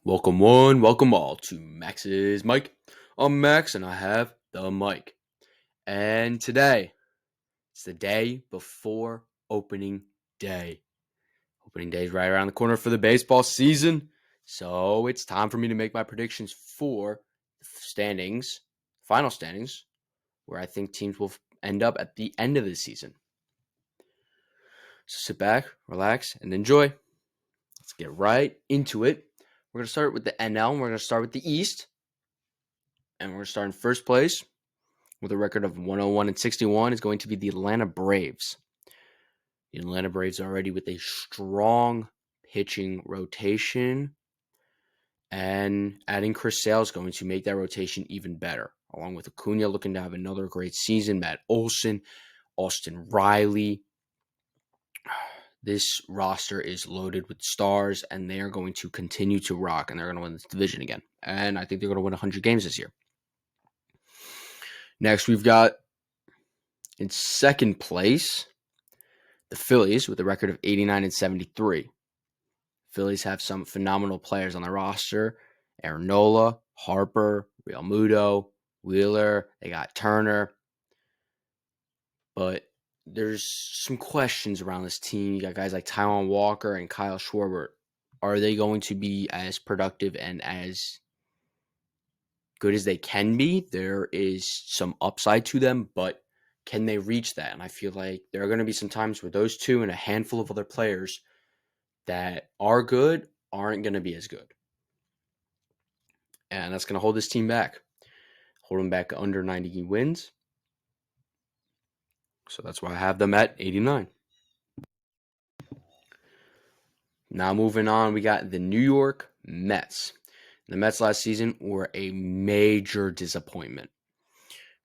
Welcome one, welcome all to Max's Mike. I'm Max and I have the mic. And today, it's the day before opening day. Opening day is right around the corner for the baseball season. So it's time for me to make my predictions for the final standings, where I think teams will end up at the end of the season. So sit back, relax, and enjoy. Let's get right into it. We're going to start with the NL, and we're going to start with the East. And we're going to start in first place with a record of 101 and 61 is going to be the Atlanta Braves. The Atlanta Braves are already with a strong pitching rotation, and adding Chris Sale is going to make that rotation even better, along with Acuna looking to have another great season, Matt Olson, Austin Riley. This roster is loaded with stars, and they are going to continue to rock, and they're going to win this division again. And I think they're going to win 100 games this year. Next, we've got in second place the Phillies with a record of 89 and 73. Phillies have some phenomenal players on their roster. Aaron Nola, Harper, Real Muto, Wheeler. They got Turner. But there's some questions around this team. You got guys like Taijuan Walker and Kyle Schwarber. Are they going to be as productive and as good as they can be? There is some upside to them, but can they reach that? And I feel like there are going to be some times where those two and a handful of other players that are good aren't going to be as good. And that's going to hold this team back. Hold them back under 90 wins. So that's why I have them at 89. Now moving on, we got the New York Mets. The Mets last season were a major disappointment.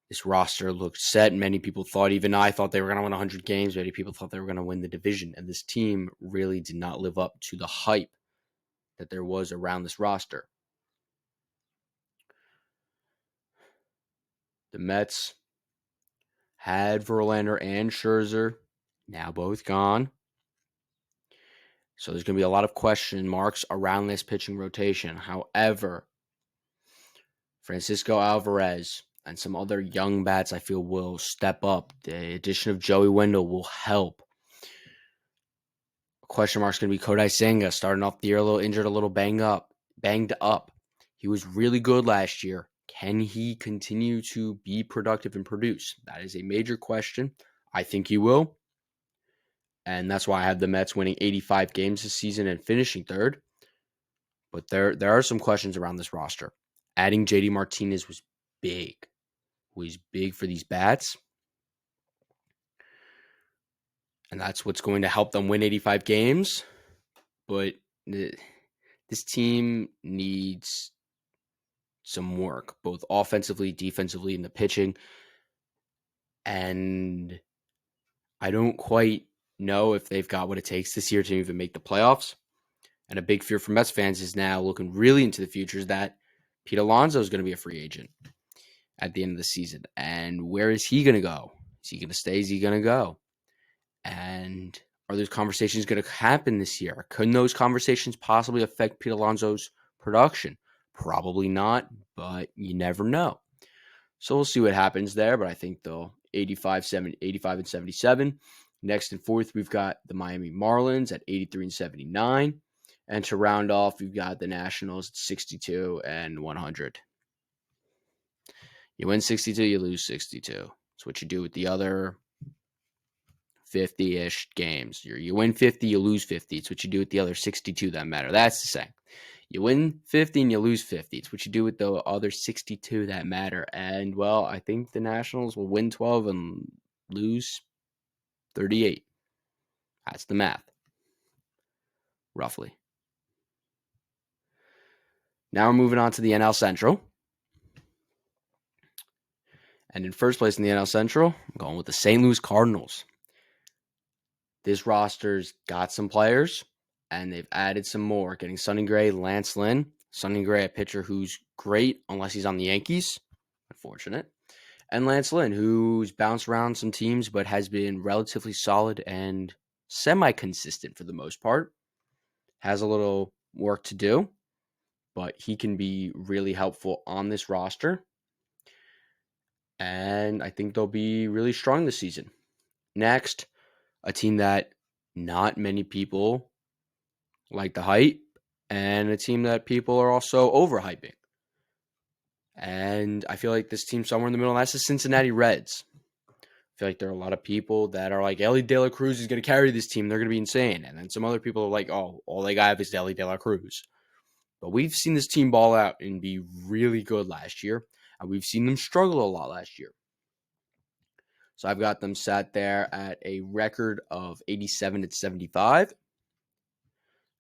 This roster looked set. Many people thought, even I thought they were going to win 100 games. Many people thought they were going to win the division. And this team really did not live up to the hype that there was around this roster. The Mets had Verlander and Scherzer, now both gone. So there's going to be a lot of question marks around this pitching rotation. However, Francisco Alvarez and some other young bats I feel will step up. The addition of Joey Wendell will help. Question mark's going to be Kodai Senga, starting off the year a little injured, a little banged up. He was really good last year. Can he continue to be productive and produce? That is a major question. I think he will. And that's why I have the Mets winning 85 games this season and finishing third. But there are some questions around this roster. Adding JD Martinez was big. Was big for these bats. And that's what's going to help them win 85 games. But this team needs some work, both offensively, defensively, in the pitching. And I don't quite know if they've got what it takes this year to even make the playoffs. And a big fear for Mets fans is now looking really into the future is that Pete Alonso is going to be a free agent at the end of the season. And where is he going to go? Is he going to stay? Is he going to go? And are those conversations going to happen this year? Can those conversations possibly affect Pete Alonso's production? Probably not, but you never know. So we'll see what happens there. But I think they'll 85 and 77. Next and fourth, we've got the Miami Marlins at 83 and 79. And to round off, we've got the Nationals at 62 and 100. You win 62, you lose 62. That's what you do with the other 50-ish games. You win 50, you lose 50. It's what you do with the other 62 that matter. That's the same. You win 50 and you lose 50. It's what you do with the other 62 that matter. And, well, I think the Nationals will win 12 and lose 38. That's the math, roughly. Now we're moving on to the NL Central. And in first place in the NL Central, I'm going with the St. Louis Cardinals. This roster's got some players, and they've added some more, getting Sonny Gray, Lance Lynn. Sonny Gray, a pitcher who's great unless he's on the Yankees. Unfortunate. And Lance Lynn, who's bounced around some teams but has been relatively solid and semi-consistent for the most part. Has a little work to do, but he can be really helpful on this roster. And I think they'll be really strong this season. Next, a team that not many people like the hype, and a team that people are also overhyping. And I feel like this team's somewhere in the middle, and that's the Cincinnati Reds. I feel like there are a lot of people that are like, Ellie De La Cruz is going to carry this team. They're going to be insane. And then some other people are like, oh, all they got is Ellie De La Cruz. But we've seen this team ball out and be really good last year. And we've seen them struggle a lot last year. So I've got them sat there at a record of 87-75. I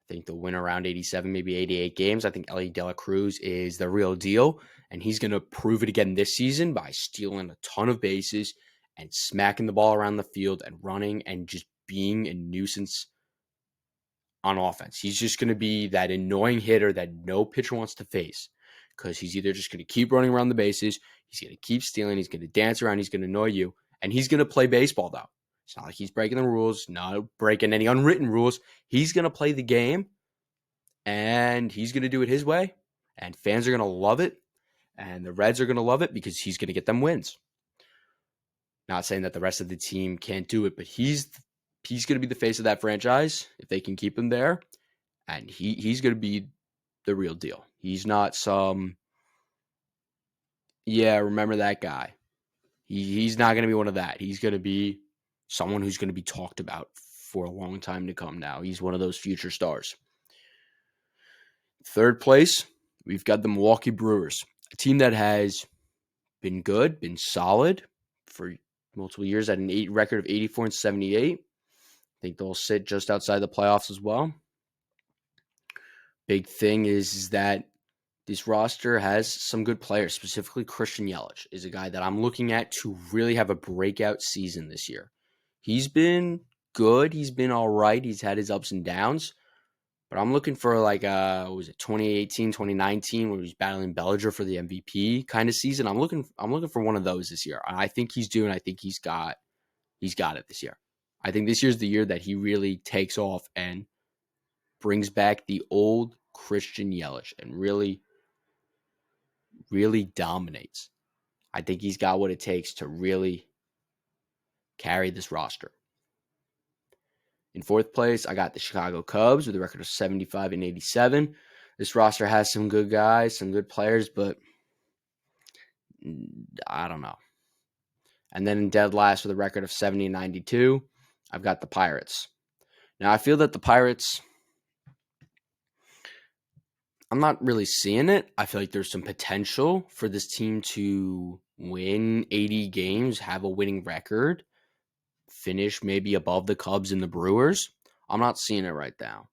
think they'll win around 87, maybe 88 games. I think Ellie De La Cruz is the real deal. And he's going to prove it again this season by stealing a ton of bases and smacking the ball around the field and running and just being a nuisance on offense. He's just going to be that annoying hitter that no pitcher wants to face, because he's either just going to keep running around the bases, he's going to keep stealing, he's going to dance around, he's going to annoy you, and he's going to play baseball, though. It's not like he's breaking the rules, not breaking any unwritten rules. He's going to play the game, and he's going to do it his way, and fans are going to love it, and the Reds are going to love it because he's going to get them wins. Not saying that the rest of the team can't do it, but he's going to be the face of that franchise if they can keep him there, and he's going to be the real deal. He's not some, remember that guy. He's not going to be one of that. He's going to be someone who's going to be talked about for a long time to come now. He's one of those future stars. Third place, we've got the Milwaukee Brewers, a team that has been good, been solid for multiple years at an record of 84-78. I think they'll sit just outside the playoffs as well. Big thing is that this roster has some good players, specifically Christian Yelich is a guy that I'm looking at to really have a breakout season this year. He's been good. He's been all right. He's had his ups and downs. But I'm looking for 2018, 2019, where he's battling Bellinger for the MVP kind of season. I'm looking for one of those this year. And I think he's due, and I think he's got it this year. I think this year's the year that he really takes off and brings back the old Christian Yelich and really, really dominates. I think he's got what it takes to really carry this roster. In fourth place, I got the Chicago Cubs with a record of 75-87. This roster has some good guys, some good players, but I don't know. And then in dead last with a record of 70-92, I've got the Pirates. Now, I feel that the Pirates, I'm not really seeing it. I feel like there's some potential for this team to win 80 games, have a winning record, finish maybe above the Cubs and the Brewers. I'm not seeing it right now.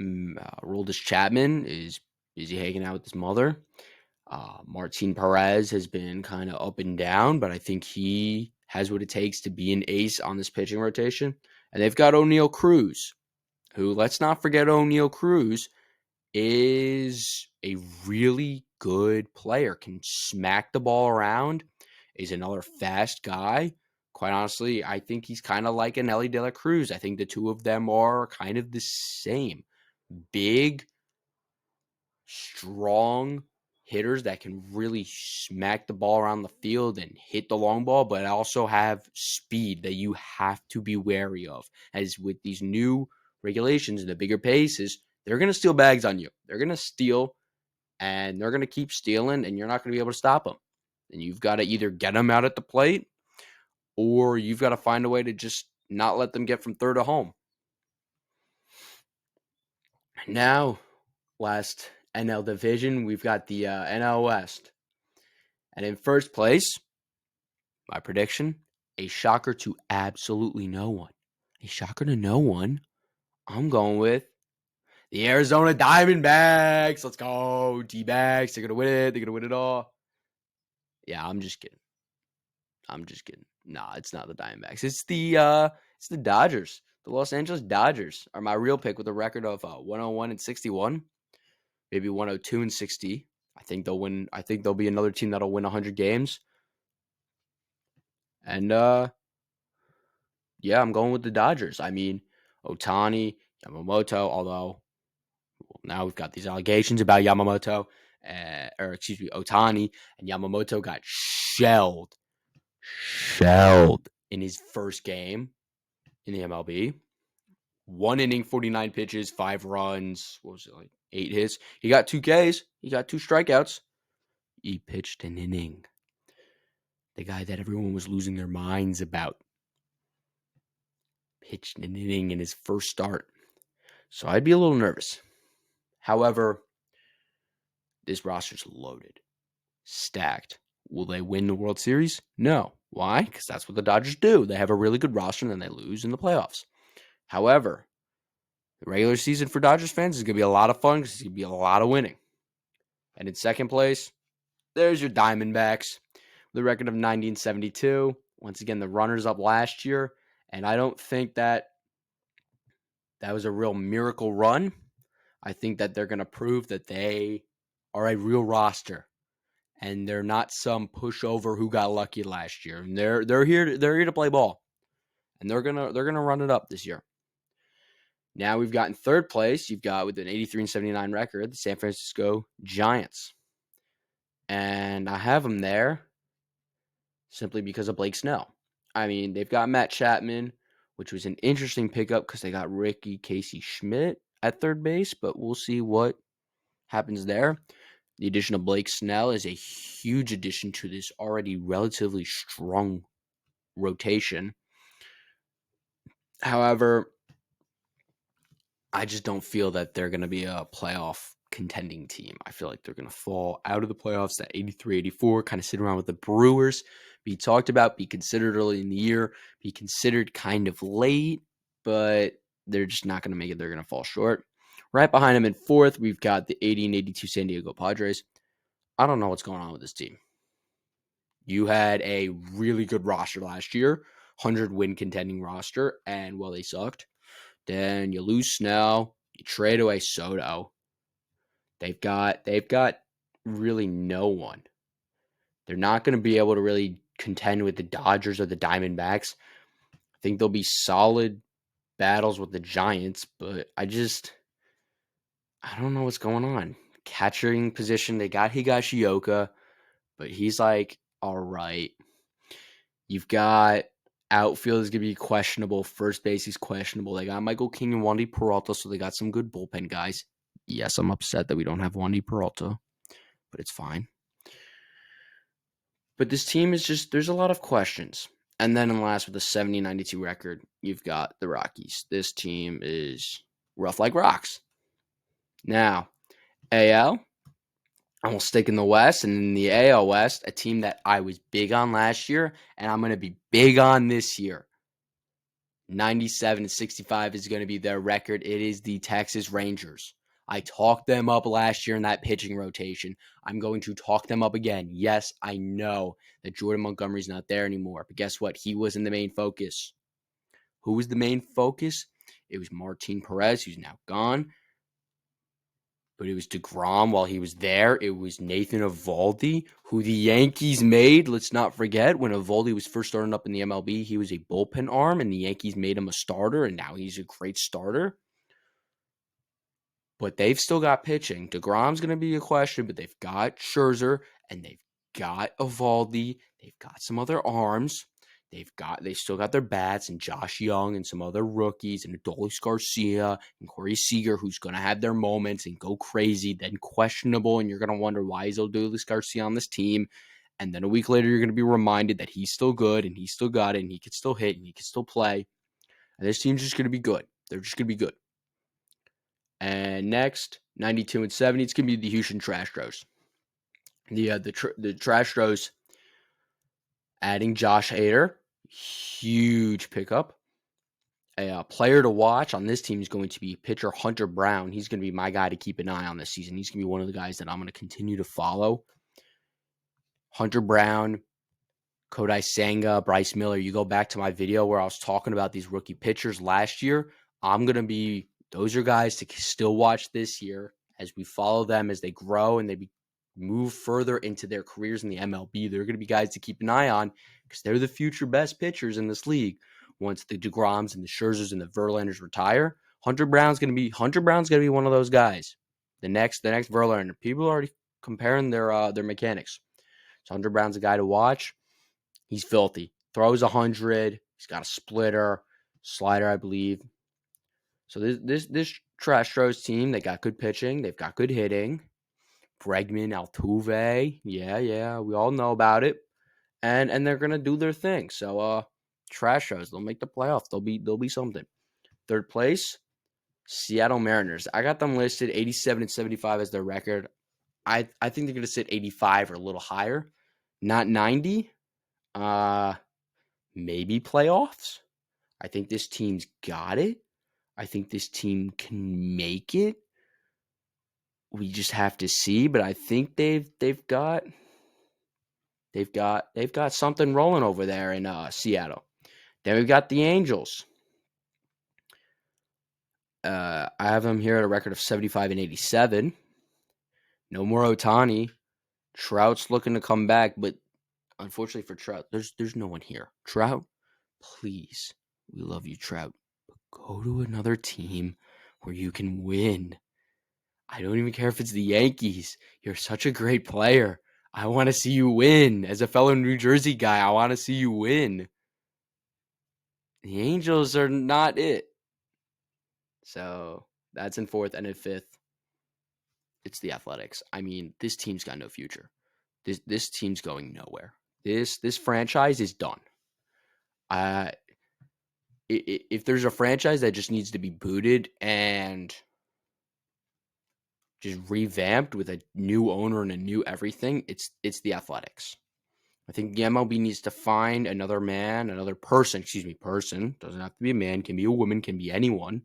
Roldis Chapman is busy hanging out with his mother. Martin Perez has been kind of up and down, but I think he has what it takes to be an ace on this pitching rotation. And they've got O'Neal Cruz, who, let's not forget, O'Neal Cruz is a really good player, can smack the ball around, is another fast guy. Quite honestly, I think he's kind of like an Ellie De La Cruz. I think the two of them are kind of the same. Big, strong hitters that can really smack the ball around the field and hit the long ball, but also have speed that you have to be wary of. As with these new regulations and the bigger paces, they're going to steal bags on you. They're going to steal, and they're going to keep stealing, and you're not going to be able to stop them. And you've got to either get them out at the plate, or you've got to find a way to just not let them get from third to home. Now, last NL division, we've got the NL West. And in first place, my prediction, a shocker to absolutely no one. A shocker to no one. I'm going with the Arizona Diamondbacks. Let's go. D-backs. They're going to win it. They're going to win it all. Yeah, I'm just kidding. Nah, it's not the Diamondbacks. It's the Dodgers. The Los Angeles Dodgers are my real pick with a record of 101-61. Maybe 102-60. I think they'll win. I think there'll be another team that'll win 100 games. And I'm going with the Dodgers. I mean, Ohtani, Yamamoto, although Now we've got these allegations about Yamamoto, Otani, and Yamamoto got shelled in his first game in the MLB. 1 inning, 49 pitches, 5 runs. What was it, like 8 hits? He got 2 Ks. He got 2 strikeouts. He pitched an inning. The guy that everyone was losing their minds about pitched an inning in his first start. So I'd be a little nervous. However, this roster's loaded, stacked. Will they win the World Series? No. Why? Because that's what the Dodgers do. They have a really good roster and then they lose in the playoffs. However, the regular season for Dodgers fans is going to be a lot of fun because it's going to be a lot of winning. And in second place, there's your Diamondbacks with a record of 1972. Once again, the runners-up last year. And I don't think that was a real miracle run. I think that they're going to prove that they are a real roster. And they're not some pushover who got lucky last year. And they're here to play ball. And they're gonna run it up this year. Now we've got in third place, you've got with an 83-79 record, the San Francisco Giants. And I have them there simply because of Blake Snell. I mean, they've got Matt Chapman, which was an interesting pickup because they got Ricky Casey Schmidt at third base, but we'll see what happens there. The addition of Blake Snell is a huge addition to this already relatively strong rotation. However, I just don't feel that they're going to be a playoff contending team. I feel like they're going to fall out of the playoffs at 83-84, kind of sit around with the Brewers, be talked about, be considered early in the year, be considered kind of late, but they're just not going to make it. They're going to fall short. Right behind them in fourth, we've got the 80-82 San Diego Padres. I don't know what's going on with this team. You had a really good roster last year, 100-win contending roster, and, well, they sucked. Then you lose Snell, you trade away Soto. They've got really no one. They're not going to be able to really contend with the Dodgers or the Diamondbacks. I think there'll be solid battles with the Giants, but I don't know what's going on. Catching position, they got Higashioka, but he's like, all right. You've got outfield is going to be questionable. First base is questionable. They got Michael King and Wandy Peralta, so they got some good bullpen guys. Yes, I'm upset that we don't have Wandy Peralta, but it's fine. But this team is just, there's a lot of questions. And then in last with a 70-92 record, you've got the Rockies. This team is rough like rocks. Now, AL, I'm going to stick in the West, and in the AL West, a team that I was big on last year, and I'm going to be big on this year. 97-65 is going to be their record. It is the Texas Rangers. I talked them up last year in that pitching rotation. I'm going to talk them up again. Yes, I know that Jordan Montgomery's not there anymore, but guess what? He wasn't the main focus. Who was the main focus? It was Martin Perez, who's now gone. But it was DeGrom while he was there. It was Nathan Eovaldi, who the Yankees made. Let's not forget, when Eovaldi was first starting up in the MLB, he was a bullpen arm, and the Yankees made him a starter, and now he's a great starter. But they've still got pitching. DeGrom's going to be a question, but they've got Scherzer, and they've got Eovaldi. They've got some other arms. They still got their bats and Josh Young and some other rookies and Adolis Garcia and Corey Seager, who's going to have their moments and go crazy, then questionable, and you're going to wonder why is Adolis Garcia on this team. And then a week later, you're going to be reminded that he's still good and he's still got it and he can still hit and he can still play. And this team's just going to be good. They're just going to be good. And next, 92-70, it's going to be the Houston Astros. The Astros adding Josh Hader, huge pickup. A player to watch on this team is going to be pitcher Hunter Brown. He's going to be my guy to keep an eye on this season. He's going to be one of the guys that I'm going to continue to follow. Hunter Brown, Kodai Senga, Bryce Miller. You go back to my video where I was talking about these rookie pitchers last year. Those are guys to still watch this year as we follow them as they grow and they move further into their careers in the MLB. They're going to be guys to keep an eye on because they're the future best pitchers in this league. Once the DeGroms and the Scherzers and the Verlanders retire, Hunter Brown's going to be one of those guys. The next Verlander. People are already comparing their mechanics. So Hunter Brown's a guy to watch. He's filthy. Throws 100. He's got a splitter, slider, I believe. So this Astros team, they got good pitching. They've got good hitting. Bregman, Altuve. Yeah. We all know about it. And they're gonna do their thing. So Astros, they'll make the playoffs. They'll be something. Third place, Seattle Mariners. I got them listed 87 and 75 as their record. I think they're gonna sit 85 or a little higher. Not 90. Maybe playoffs. I think this team's got it. I think this team can make it. We just have to see, but I think they've got something rolling over there in Seattle. Then we've got the Angels. I have them here at a record of 75 and 87. No more Ohtani. Trout's looking to come back, but unfortunately for Trout, there's no one here. Trout, please, we love you, Trout. But go to another team where you can win. I don't even care if it's the Yankees. You're such a great player. I want to see you win. As a fellow New Jersey guy, I want to see you win. The Angels are not it. So that's in fourth, and in fifth, it's the Athletics. I mean, this team's got no future. This team's going nowhere. This franchise is done. If there's a franchise that just needs to be booted and just revamped with a new owner and a new everything, it's the Athletics. I think the MLB needs to find another person, doesn't have to be a man, can be a woman, can be anyone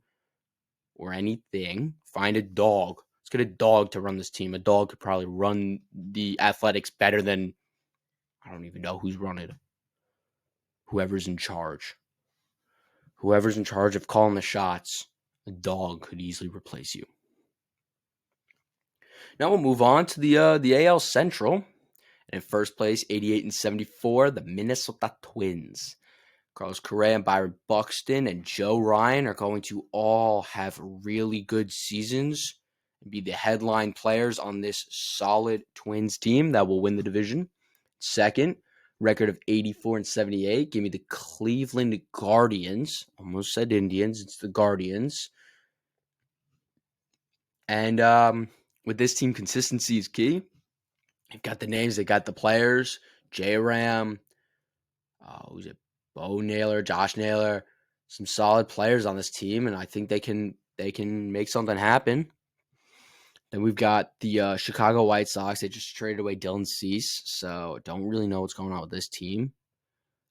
or anything. Find a dog. Let's get a dog to run this team. A dog could probably run the Athletics better than, I don't even know who's running it. Whoever's in charge of calling the shots, a dog could easily replace you. Now we'll move on to the AL Central. And in first place, 88 and 74, the Minnesota Twins. Carlos Correa and Byron Buxton and Joe Ryan are going to all have really good seasons and be the headline players on this solid Twins team that will win the division. Second, record of 84 and 78. Give me the Cleveland Guardians. Almost said Indians. It's the Guardians. And with this team, consistency is key. They've got the names. They got the players. J-Ram. Who's it? Bo Naylor, Josh Naylor. Some solid players on this team, and I think they can make something happen. Then we've got the Chicago White Sox. They just traded away Dylan Cease, so don't really know what's going on with this team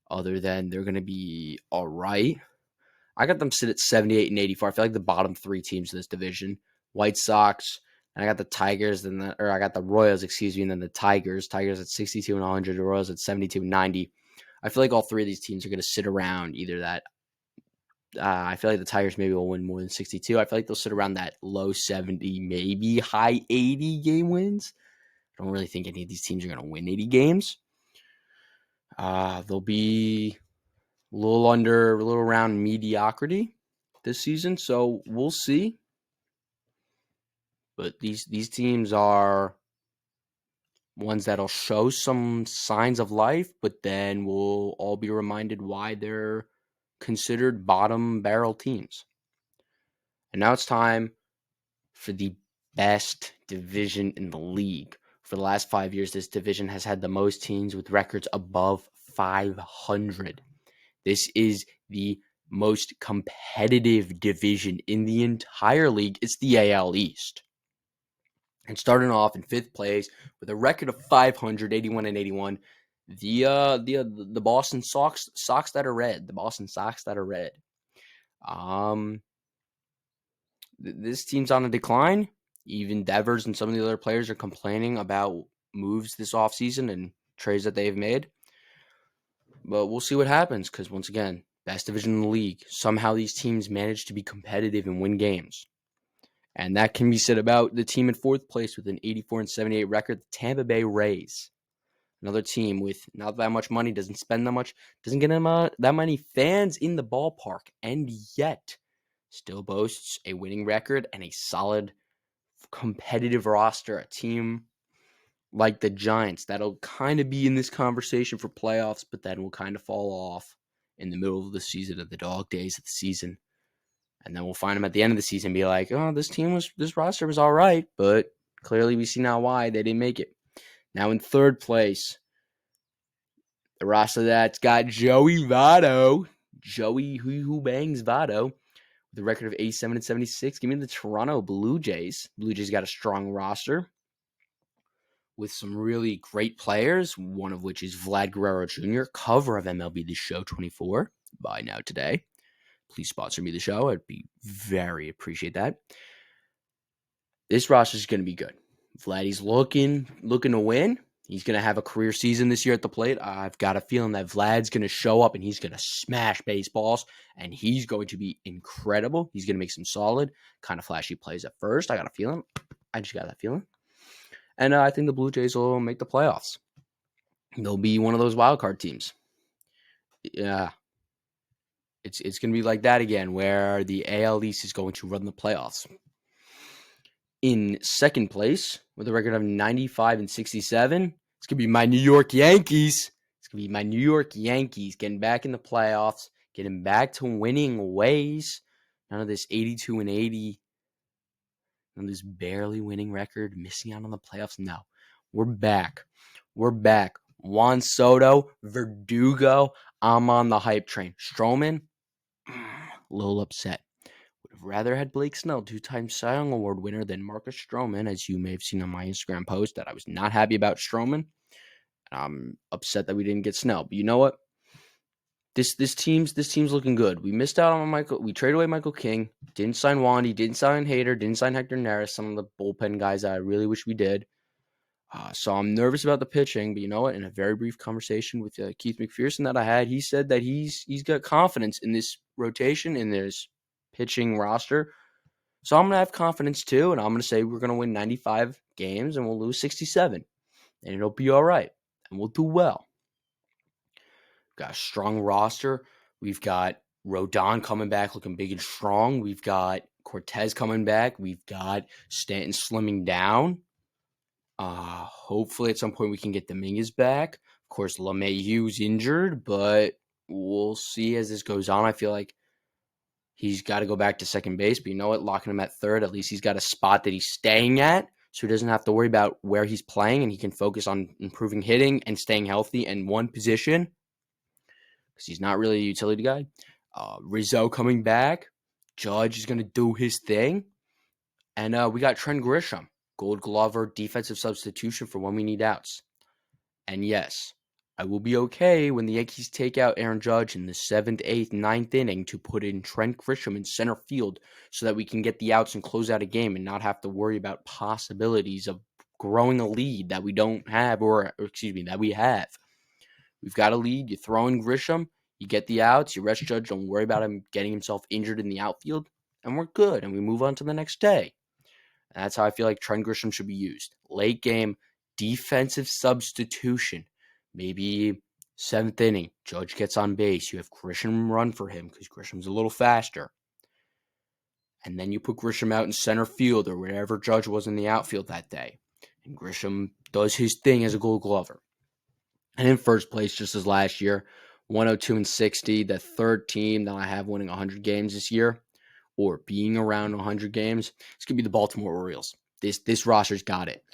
other than they're going to be all right. I got them sit at 78 and 84. I feel like the bottom three teams in this division. White Sox, and I got the Tigers, I got the Royals, and then the Tigers. Tigers at 62 and 100, the Royals at 72 and 90. I feel like all three of these teams are going to sit around either that. I feel like the Tigers maybe will win more than 62. I feel like they'll sit around that low 70, maybe high 80 game wins. I don't really think any of these teams are going to win 80 games. They'll be a little around mediocrity this season, so we'll see. But these teams are ones that'll show some signs of life, but then we'll all be reminded why they're considered bottom barrel teams. And now it's time for the best division in the league. For the last 5 years, this division has had the most teams with records above 500. This is the most competitive division in the entire league. It's the AL East. And starting off in fifth place with a record of 500, 81 and 81, the Boston Sox that are red. The Boston Sox that are red. This team's on a decline. Even Devers and some of the other players are complaining about moves this offseason and trades that they've made. But we'll see what happens because, once again, best division in the league. Somehow these teams manage to be competitive and win games. And that can be said about the team in fourth place with an 84 and 78 record, the Tampa Bay Rays. Another team with not that much money, doesn't spend that much, doesn't get that many fans in the ballpark, and yet still boasts a winning record and a solid competitive roster, a team like the Giants that'll kind of be in this conversation for playoffs, but then will kind of fall off in the middle of the season, at the dog days of the season. And then we'll find them at the end of the season and be like, oh, this roster was all right, but clearly we see now why they didn't make it. Now in third place, the roster that's got Joey Votto, Joey who bangs Votto, with a record of 87-76. Give me the Toronto Blue Jays. Blue Jays got a strong roster with some really great players, one of which is Vlad Guerrero Jr., cover of MLB The Show 24. Buy now today. Please sponsor me the show. I'd be very appreciate that. This roster is going to be good. Vladdy's looking to win. He's going to have a career season this year at the plate. I've got a feeling that Vlad's going to show up and he's going to smash baseballs, and he's going to be incredible. He's going to make some solid, kind of flashy plays at first. I got a feeling. I just got that feeling. And I think the Blue Jays will make the playoffs. They'll be one of those wild card teams. Yeah. It's going to be like that again, where the AL East is going to run the playoffs. In second place, with a record of 95-67, it's going to be my New York Yankees. It's going to be my New York Yankees getting back in the playoffs, getting back to winning ways. None of this 82-80, none of this barely winning record, missing out on the playoffs. No, we're back. We're back. Juan Soto, Verdugo, I'm on the hype train. Stroman, a little upset. Would have rather had Blake Snell, 2-time Cy Young Award winner, than Marcus Stroman, as you may have seen on my Instagram post that I was not happy about Stroman. I'm upset that we didn't get Snell. But you know what? This team's looking good. We missed out on Michael. We traded away Michael King. Didn't sign Wandy. Didn't sign Hader. Didn't sign Hector Neris. Some of the bullpen guys that I really wish we did. So I'm nervous about the pitching. But you know what? In a very brief conversation with Keith McPherson that I had, he said that he's got confidence in this rotation, in this pitching roster. So I'm going to have confidence too, and I'm going to say we're going to win 95 games and we'll lose 67. And it'll be all right, and we'll do well. We've got a strong roster. We've got Rodon coming back looking big and strong. We've got Cortez coming back. We've got Stanton slimming down. Hopefully at some point we can get Dominguez back. Of course, LeMahieu's injured, but we'll see as this goes on. I feel like he's got to go back to second base, but you know what? Locking him at third, at least he's got a spot that he's staying at, so he doesn't have to worry about where he's playing, and he can focus on improving hitting and staying healthy in one position, because he's not really a utility guy. Rizzo coming back. Judge is going to do his thing. And we got Trent Grisham, Gold Glover, defensive substitution for when we need outs. And yes, I will be okay when the Yankees take out Aaron Judge in the 7th, 8th, 9th inning to put in Trent Grisham in center field so that we can get the outs and close out a game and not have to worry about possibilities of growing a lead that we don't have, that we have. We've got a lead. You throw in Grisham, you get the outs, you rest Judge, don't worry about him getting himself injured in the outfield, and we're good, and we move on to the next day. And that's how I feel like Trent Grisham should be used. Late game, defensive substitution. Maybe 7th inning, Judge gets on base. You have Grisham run for him because Grisham's a little faster. And then you put Grisham out in center field or wherever Judge was in the outfield that day. And Grisham does his thing as a Gold Glover. And in first place, just as last year, 102-60, the third team that I have winning 100 games this year, or being around 100 games, it's going to be the Baltimore Orioles. This roster's got it.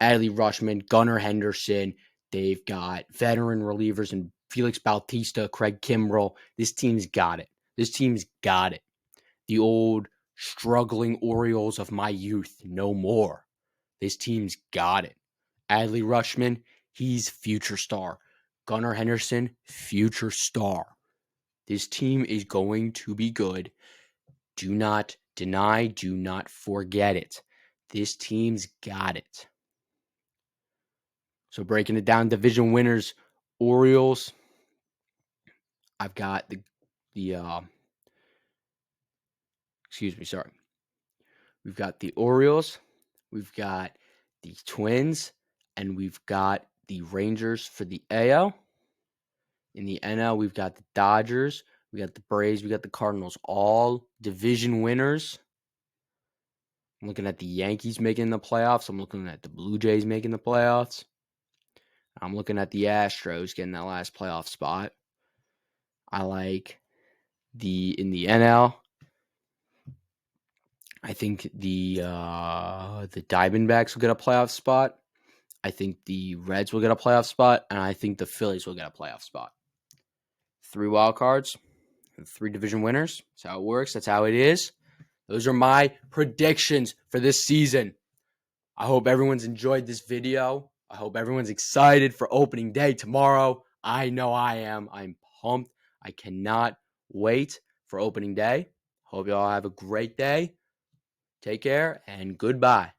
Adley Rutschman, Gunnar Henderson, they've got veteran relievers and Felix Bautista, Craig Kimbrell. This team's got it. This team's got it. The old struggling Orioles of my youth, no more. This team's got it. Adley Rutschman, he's future star. Gunnar Henderson, future star. This team is going to be good. Do not deny, do not forget it. This team's got it. So breaking it down, division winners, Orioles. I've got We've got the Orioles, we've got the Twins, and we've got the Rangers for the AL. In the NL, we've got the Dodgers, we got the Braves, we got the Cardinals, all division winners. I'm looking at the Yankees making the playoffs. I'm looking at the Blue Jays making the playoffs. I'm looking at the Astros getting that last playoff spot. I like in the NL. I think the Diamondbacks will get a playoff spot. I think the Reds will get a playoff spot, and I think the Phillies will get a playoff spot. 3 wild cards, 3 division winners. That's how it works. That's how it is. Those are my predictions for this season. I hope everyone's enjoyed this video. I hope everyone's excited for opening day tomorrow. I know I am. I'm pumped. I cannot wait for opening day. Hope you all have a great day. Take care and goodbye.